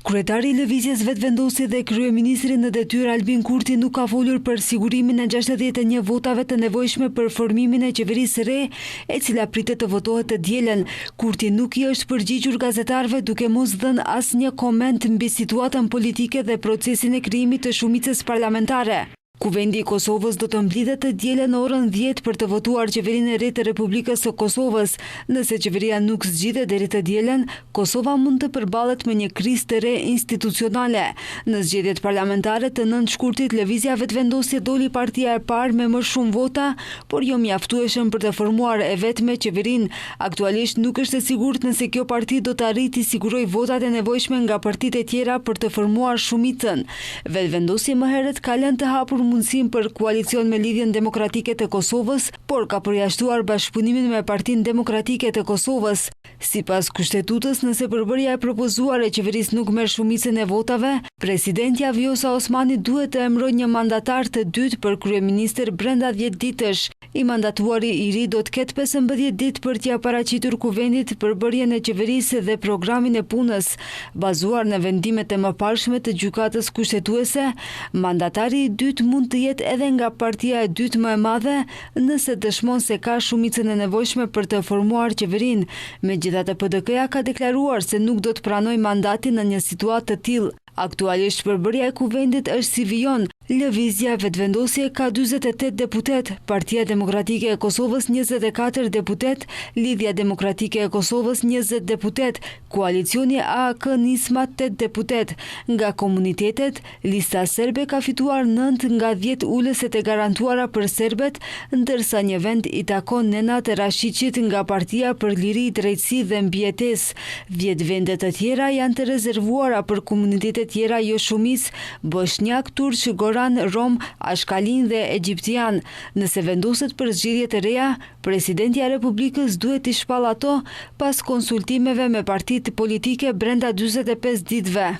Kryetari i Lëvizjes Vetëvendosje dhe kryeministri në detyrë Albin Kurti nuk ka folur për sigurimin e 61 votave të nevojshme për formimin e qeverisë së re, e cila pritet të votohet të dielën. Kurti nuk i është përgjigjur gazetarëve duke mos dhënë asnjë koment mbi situatën politike dhe procesin e krijimit të shumicës parlamentare. Kuvendi i Kosovës do të mblidhet të dielën orën 10 për të votuar qeverinë e re të Republikës së Kosovës. Nëse qeveria nuk zgjidhet deri të dielën, Kosova mund të përballet me një krizë të re institucionale. Në zgjedhjet parlamentare të 9 shkurtit, Lëvizja Vetëvendosje doli partia e parë me më shumë vota, por jo mjaftueshëm për të formuar e vetme qeverinë. Aktualisht nuk është e sigurt nëse kjo parti do të arrijë të sigurojë votat e nevojshme nga partitë e tjera për të formuar shumicën. Vetëvendosje më herët ka lënë të hapur mundësim për koalicion me Lidhjen Demokratike të Kosovës, por ka përjashtuar bashkëpunimin me Partinë Demokratike të Kosovës. Sipas kushtetutës, nëse përbërja e propozuar e qeverisë nuk merr shumicën e votave, presidentja Vjosa Osmani duhet të emërojë një mandatar të dytë për kryeministër brenda 10 ditësh. I mandatuari i ri do të ketë 15 ditë për t'ia paraqitur kuvendit përbërjen e qeverisë dhe programin e punës. Bazuar në vendimet e mëparshme të gjykatës kushtetuese, mandatari i dytë mund të jetë edhe nga partia e dytë më e madhe nëse dëshmon se ka shumicën e nevojshme për të formuar qeverinë. Megjithatë, PDK-ja ka deklaruar se nuk do të pranojë mandatin në një situatë të tillë. Aktualisht përbërja e kuvendit është si vijon. Lëvizja Vetëvendosje ka 48 deputet, Partia Demokratike e Kosovës 24 deputet, Lidhja Demokratike e Kosovës 20 deputet, koalicioni AAK Nisma 8 deputet. Nga komunitetet, lista serbe ka fituar 9 nga 10 ulëset e garantuara për serbet, ndërsa një vend i takon Nenat Rashiqit nga Partia për Liri, Drejtësi dhe Mbijetesë. 10 vende të tjera janë të rezervuara për komunitetet tjera jo shumicë, bosnjak, turq, goran, rom, ashkalin dhe egjiptian. Nëse vendoset për zgjedhje të reja, presidenti i Republikës duhet t'i shpallë ato pas konsultimeve me partitë politike brenda 45 ditëve.